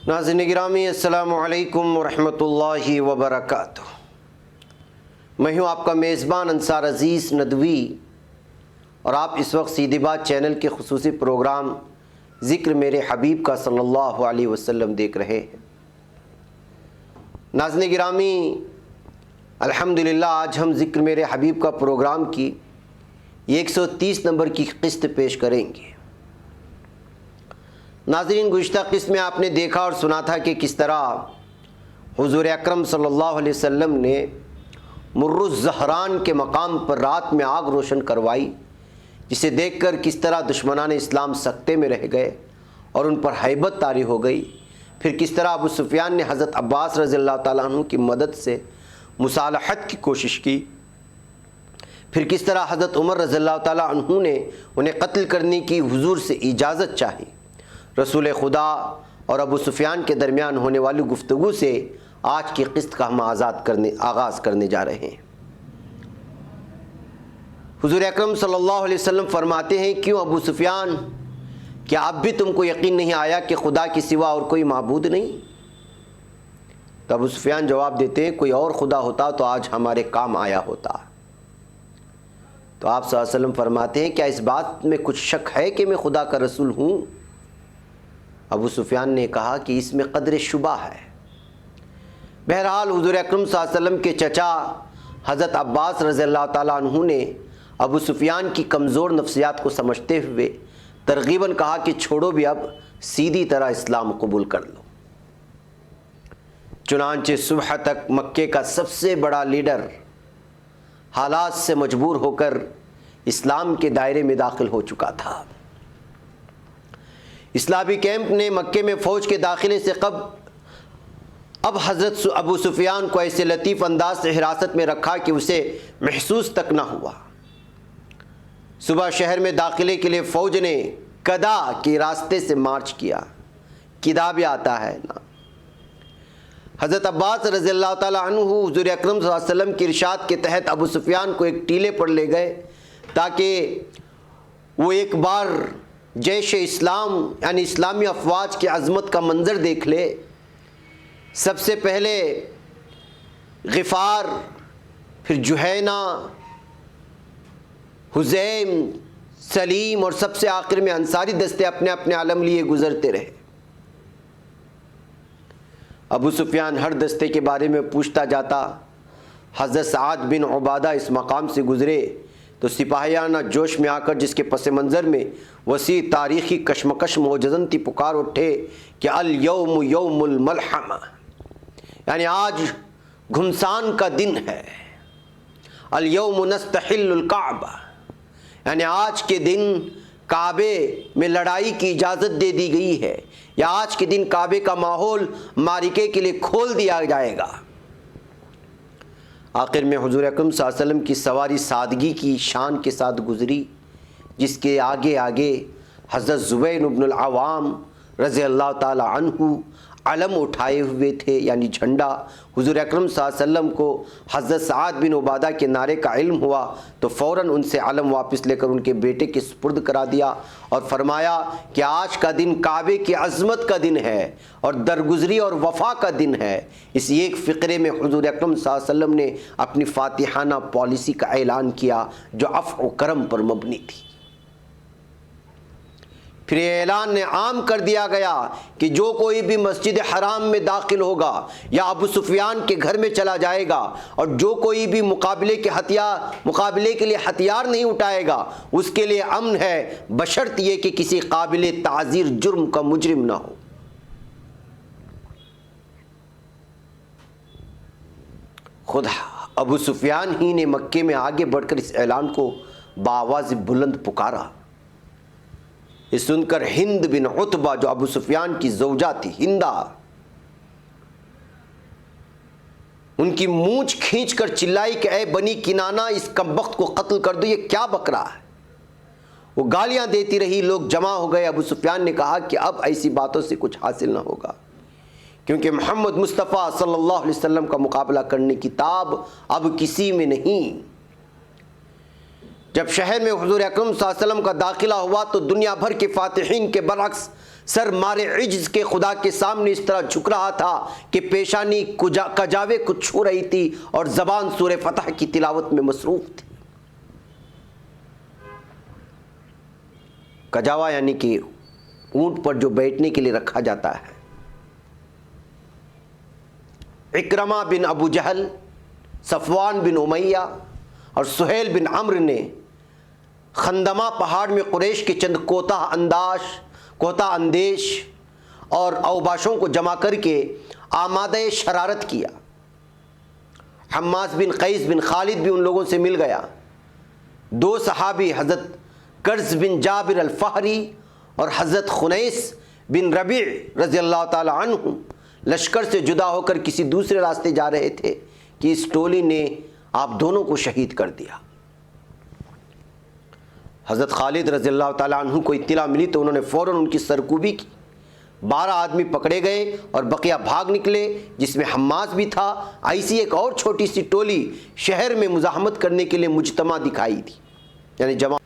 ناظرین گرامی، السلام علیکم ورحمۃ اللہ وبرکاتہ۔ میں ہوں آپ کا میزبان انصار عزیز ندوی، اور آپ اس وقت سیدھی بات چینل کے خصوصی پروگرام ذکر میرے حبیب کا صلی اللہ علیہ وسلم دیکھ رہے ہیں۔ ناظرین گرامی، الحمدللہ آج ہم ذکر میرے حبیب کا پروگرام کی 130 نمبر کی قسط پیش کریں گے۔ ناظرین، گزشتہ قسط میں آپ نے دیکھا اور سنا تھا کہ کس طرح حضور اکرم صلی اللہ علیہ وسلم نے مر الزہران کے مقام پر رات میں آگ روشن کروائی، جسے دیکھ کر کس طرح دشمنان اسلام سکتے میں رہ گئے اور ان پر ہیبت طاری ہو گئی۔ پھر کس طرح ابو سفیان نے حضرت عباس رضی اللہ تعالیٰ عنہ کی مدد سے مصالحت کی کوشش کی۔ پھر کس طرح حضرت عمر رضی اللہ تعالیٰ عنہ نے انہیں قتل کرنے کی حضور سے اجازت چاہی۔ رسول خدا اور ابو سفیان کے درمیان ہونے والی گفتگو سے آج کی قسط کا ہم آغاز کرنے جا رہے ہیں۔ حضور اکرم صلی اللہ علیہ وسلم فرماتے ہیں، کیوں ابو سفیان، کیا اب بھی تم کو یقین نہیں آیا کہ خدا کے سوا اور کوئی معبود نہیں؟ تو ابو سفیان جواب دیتے ہیں، کوئی اور خدا ہوتا تو آج ہمارے کام آیا ہوتا۔ تو آپ صلی اللہ علیہ وسلم فرماتے ہیں، کیا اس بات میں کچھ شک ہے کہ میں خدا کا رسول ہوں؟ ابو سفیان نے کہا کہ اس میں قدر شبہ ہے۔ بہرحال حضور اکرم صلی اللہ علیہ وسلم کے چچا حضرت عباس رضی اللہ تعالیٰ عنہ نے ابو سفیان کی کمزور نفسیات کو سمجھتے ہوئے ترغیباً کہا کہ چھوڑو بھی، اب سیدھی طرح اسلام قبول کر لو۔ چنانچہ صبح تک مکے کا سب سے بڑا لیڈر حالات سے مجبور ہو کر اسلام کے دائرے میں داخل ہو چکا تھا۔ اسلامی کیمپ نے مکے میں فوج کے داخلے سے قبل اب حضرت ابو سفیان کو ایسے لطیف انداز سے حراست میں رکھا کہ اسے محسوس تک نہ ہوا۔ صبح شہر میں داخلے کے لیے فوج نے کدا کے راستے سے مارچ کیا۔ کدا بھی آتا ہے نا۔ حضرت عباس رضی اللہ تعالیٰ عنہ حضور اکرم صلی اللہ علیہ وسلم کی ارشاد کے تحت ابو سفیان کو ایک ٹیلے پر لے گئے تاکہ وہ ایک بار جیش اسلام یعنی اسلامی افواج کی عظمت کا منظر دیکھ لے۔ سب سے پہلے غفار، پھر جہینہ، حزیم، سلیم اور سب سے آخر میں انصاری دستے اپنے اپنے عالم لیے گزرتے رہے۔ ابو سفیان ہر دستے کے بارے میں پوچھتا جاتا۔ حضرت سعد بن عبادہ اس مقام سے گزرے تو سپاہیانہ جوش میں آ کر جس کے پس منظر میں وسیع تاریخی کشمکش موجزنتی پکار اٹھے کہ الیوم یوم الملحمہ، یعنی آج گھمسان کا دن ہے۔ الیوم نستحل الکعبہ، یعنی آج کے دن کعبے میں لڑائی کی اجازت دے دی گئی ہے، یا آج کے دن کعبے کا ماحول معرکے کے لیے کھول دیا جائے گا۔ آخر میں حضور اکرم صلی اللہ علیہ وسلم کی سواری سادگی کی شان کے ساتھ گزری، جس کے آگے آگے حضرت زبیر بن العوام رضی اللہ تعالی عنہ علم اٹھائے ہوئے تھے، یعنی جھنڈا۔ حضور اکرم صلی اللہ علیہ وسلم کو حضرت سعد بن عبادہ کے نعرے کا علم ہوا تو فوراً ان سے علم واپس لے کر ان کے بیٹے کے سپرد کرا دیا اور فرمایا کہ آج کا دن کعبے کی عظمت کا دن ہے اور درگزری اور وفا کا دن ہے۔ اس ایک فقرے میں حضور اکرم صلی اللہ علیہ وسلم نے اپنی فاتحانہ پالیسی کا اعلان کیا جو عفو و کرم پر مبنی تھی۔ پھر یہ اعلان عام کر دیا گیا کہ جو کوئی بھی مسجد حرام میں داخل ہوگا یا ابو سفیان کے گھر میں چلا جائے گا، اور جو کوئی بھی مقابلے کے لیے ہتھیار نہیں اٹھائے گا، اس کے لیے امن ہے، بشرط یہ کہ کسی قابل تعزیر جرم کا مجرم نہ ہو۔ خود ابو سفیان ہی نے مکے میں آگے بڑھ کر اس اعلان کو بآواز بلند پکارا۔ یہ سن کر ہند بن عتبہ جو ابو سفیان کی زوجہ تھی، ہندہ، ان کی مونچھ کھینچ کر چلائی کہ اے بنی کنانہ، اس کمبخت کو قتل کر دو، یہ کیا بک رہا ہے؟ وہ گالیاں دیتی رہی، لوگ جمع ہو گئے۔ ابو سفیان نے کہا کہ اب ایسی باتوں سے کچھ حاصل نہ ہوگا، کیونکہ محمد مصطفیٰ صلی اللہ علیہ وسلم کا مقابلہ کرنے کی تاب اب کسی میں نہیں۔ جب شہر میں حضور اکرم صلی اللہ علیہ وسلم کا داخلہ ہوا تو دنیا بھر کے فاتحین کے برعکس سر مارے عجز کے خدا کے سامنے اس طرح جھک رہا تھا کہ پیشانی کجاوے کو چھو رہی تھی اور زبان سورہ فتح کی تلاوت میں مصروف تھی۔ کجاوا یعنی کہ اونٹ پر جو بیٹھنے کے لیے رکھا جاتا ہے۔ اکرمہ بن ابو جہل، صفوان بن امیہ اور سہیل بن عمرو نے خندمہ پہاڑ میں قریش کے چند کوتاہ اندیش اور اوباشوں کو جمع کر کے آمادہ شرارت کیا۔ حماس بن قیس بن خالد بھی ان لوگوں سے مل گیا۔ 2 صحابی حضرت کرز بن جابر الفہری اور حضرت خنیس بن ربیع رضی اللہ تعالی عنہ لشکر سے جدا ہو کر کسی دوسرے راستے جا رہے تھے کہ اس ٹولی نے آپ دونوں کو شہید کر دیا۔ حضرت خالد رضی اللہ تعالیٰ عنہ کو اطلاع ملی تو انہوں نے فوراً ان کی سرکوبی کی۔ 12 آدمی پکڑے گئے اور بقیہ بھاگ نکلے، جس میں حماس بھی تھا۔ ایسی ایک اور چھوٹی سی ٹولی شہر میں مزاحمت کرنے کے لیے مجتمع دکھائی تھی، یعنی جمع۔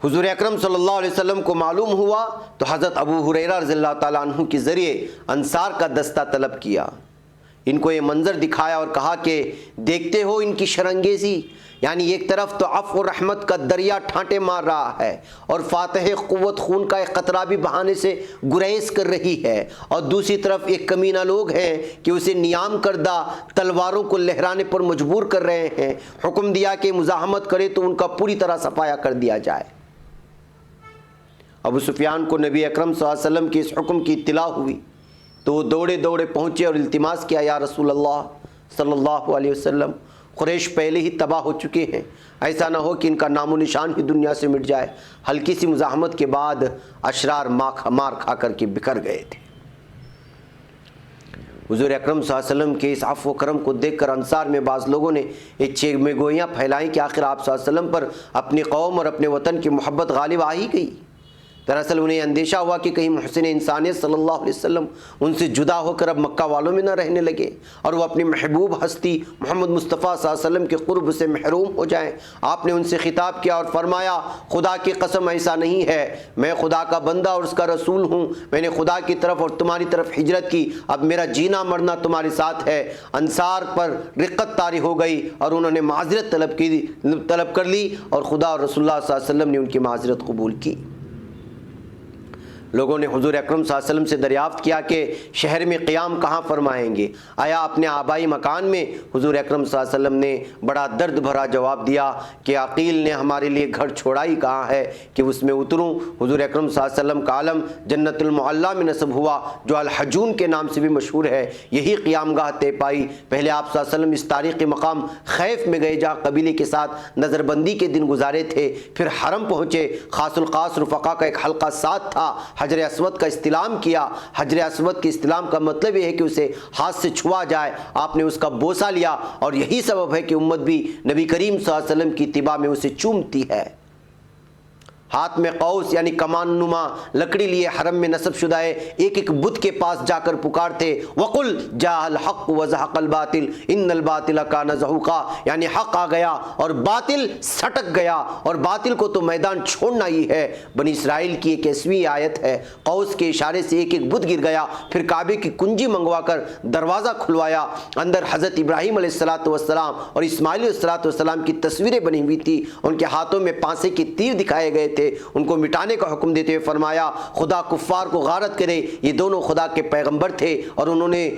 حضور اکرم صلی اللہ علیہ وسلم کو معلوم ہوا تو حضرت ابو ہریرہ رضی اللہ تعالیٰ عنہ کے ذریعے انصار کا دستہ طلب کیا۔ ان کو یہ منظر دکھایا اور کہا کہ دیکھتے ہو ان کی شرانگیزی، یعنی ایک طرف تو عفو و رحمت کا دریا ٹھانٹے مار رہا ہے اور فاتح قوت خون کا ایک قطرہ بھی بہانے سے گریز کر رہی ہے، اور دوسری طرف ایک کمینہ لوگ ہیں کہ اسے نیام کردہ تلواروں کو لہرانے پر مجبور کر رہے ہیں۔ حکم دیا کہ مزاحمت کرے تو ان کا پوری طرح صفایا کر دیا جائے۔ ابو سفیان کو نبی اکرم صلی اللہ علیہ وسلم کے اس حکم کی اطلاع ہوئی تو وہ دوڑے پہنچے اور التماس کیا، یا رسول اللہ صلی اللہ علیہ وسلم، قریش پہلے ہی تباہ ہو چکے ہیں، ایسا نہ ہو کہ ان کا نام و نشان ہی دنیا سے مٹ جائے۔ ہلکی سی مزاحمت کے بعد اشرار مار کھا کر کے بکھر گئے تھے۔ حضور اکرم صلی اللہ علیہ وسلم کے اس عفو و کرم کو دیکھ کر انصار میں بعض لوگوں نے ایک چیغ گوئیاں پھیلائیں کہ آخر آپ صلی اللہ علیہ وسلم پر اپنی قوم اور اپنے وطن کی محبت غالب آ ہی گئی۔ دراصل انہیں اندیشہ ہوا کہ کہیں محسن انسانیت صلی اللہ علیہ وسلم ان سے جدا ہو کر اب مکہ والوں میں نہ رہنے لگے اور وہ اپنی محبوب ہستی محمد مصطفیٰ صلی اللہ علیہ وسلم کے قرب سے محروم ہو جائیں۔ آپ نے ان سے خطاب کیا اور فرمایا، خدا کی قسم ایسا نہیں ہے، میں خدا کا بندہ اور اس کا رسول ہوں، میں نے خدا کی طرف اور تمہاری طرف ہجرت کی، اب میرا جینا مرنا تمہارے ساتھ ہے۔ انصار پر رقت طاری ہو گئی اور انہوں نے معذرت طلب کر لی اور خدا اور رسول اللہ صلی اللہ علیہ وسلم نے ان کی معذرت قبول کی۔ لوگوں نے حضور اکرم صلی اللہ علیہ وسلم سے دریافت کیا کہ شہر میں قیام کہاں فرمائیں گے؟ آیا اپنے آبائی مکان میں؟ حضور اکرم صلی اللہ علیہ وسلم نے بڑا درد بھرا جواب دیا کہ عقیل نے ہمارے لیے گھر چھوڑا ہی کہاں ہے کہ اس میں اتروں۔ حضور اکرم صلی اللہ علیہ وسلم کا عالم جنت المعلیٰ میں نصب ہوا، جو الحجون کے نام سے بھی مشہور ہے، یہی قیام گاہ طے پائی۔ پہلے آپ صلی اللہ علیہ وسلم اس تاریخی مقام خیف میں گئے جہاں قبیلے کے ساتھ نظر بندی کے دن گزارے تھے، پھر حرم پہنچے، خاص الخاص رفقا کا ایک حلقہ ساتھ تھا، حجر اسود کا استلام کیا۔ حجر اسود کے استلام کا مطلب یہ ہے کہ اسے ہاتھ سے چھوا جائے، آپ نے اس کا بوسہ لیا، اور یہی سبب ہے کہ امت بھی نبی کریم صلی اللہ علیہ وسلم کی اتباع میں اسے چومتی ہے۔ ہاتھ میں قوس یعنی کمان نما لکڑی لیے حرم میں نصب شدہ ہے، ایک ایک بت کے پاس جا کر پکارتے، وَقُلْ جَاءَ الْحَقُّ وَزَهَقَ الْبَاطِلُ إِنَّ الْبَاطِلَ كَانَ زَهُوقًا، یعنی حق آ گیا اور باطل سٹک گیا، اور باطل کو تو میدان چھوڑنا ہی ہے۔ بنی اسرائیل کی ایک 80ویں آیت ہے، قوس کے اشارے سے ایک ایک بت گر گیا، پھر کعبے کی کنجی منگوا کر دروازہ کھلوایا، اندر حضرت ابراہیم علیہ السلام اور اسماعیل علیہ السلام کی تصویریں بنی ہوئی تھی، ان کے ہاتھوں میں پانسے کے تیر دکھائے گئے تھے، ان کو مٹانے کا حکم دیتے ہوئے فرمایا خدا کفار کو غارت کرے۔ یہ دونوں خدا کے پیغمبر تھے اور انہوں نے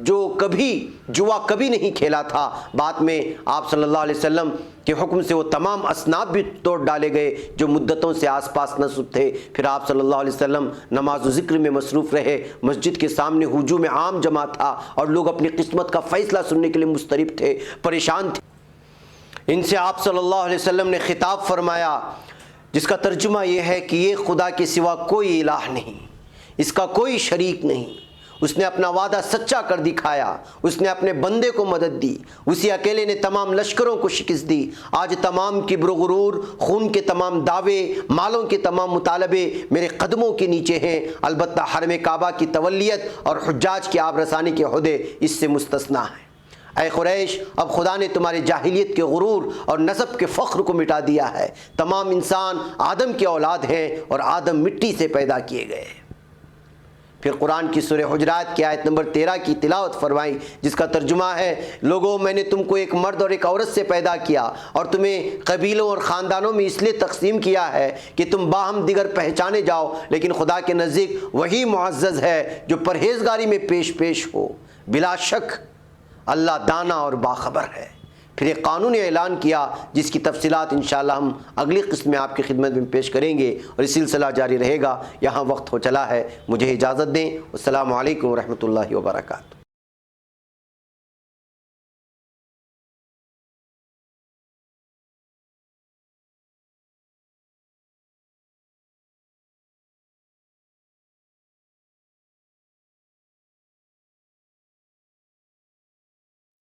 جوا کبھی نہیں کھیلا تھا۔ بعد میں آپ صلی اللہ علیہ وسلم کے حکم سے وہ تمام اصناف بھی توڑ ڈالے گئے جو مدتوں سے آس پاس نصب تھے۔ پھر آپ صلی اللہ علیہ وسلم نماز و ذکر میں مصروف رہے، مسجد کے سامنے ہجوم عام جمع تھا اور لوگ اپنی قسمت کا فیصلہ سننے کے لیے مضطرب تھے، پریشان تھے۔ ان سے آپ صلی اللہ علیہ وسلم نے خطاب فرمایا جس کا ترجمہ یہ ہے کہ یہ خدا کے سوا کوئی الہ نہیں، اس کا کوئی شریک نہیں، اس نے اپنا وعدہ سچا کر دکھایا، اس نے اپنے بندے کو مدد دی، اسی اکیلے نے تمام لشکروں کو شکست دی۔ آج تمام کبر و غرور، خون کے تمام دعوے، مالوں کے تمام مطالبے میرے قدموں کے نیچے ہیں، البتہ حرم کعبہ کی تولیت اور حجاج کی آب رسانی کے عہدے اس سے مستثنا ہیں۔ اے قریش، اب خدا نے تمہاری جاہلیت کے غرور اور نسب کے فخر کو مٹا دیا ہے۔ تمام انسان آدم کی اولاد ہیں اور آدم مٹی سے پیدا کیے گئے۔ پھر قرآن کی سورہ حجرات کی آیت نمبر 13 کی تلاوت فرمائی، جس کا ترجمہ ہے، لوگوں میں نے تم کو ایک مرد اور ایک عورت سے پیدا کیا اور تمہیں قبیلوں اور خاندانوں میں اس لیے تقسیم کیا ہے کہ تم باہم دیگر پہچانے جاؤ، لیکن خدا کے نزدیک وہی معزز ہے جو پرہیزگاری میں پیش ہو۔ بلا شک اللہ دانا اور باخبر ہے۔ پھر ایک قانون اعلان کیا جس کی تفصیلات انشاءاللہ ہم اگلی قسط میں آپ کی خدمت میں پیش کریں گے، اور یہ سلسلہ جاری رہے گا۔ یہاں وقت ہو چلا ہے، مجھے اجازت دیں۔ السلام علیکم ورحمۃ اللہ وبرکاتہ۔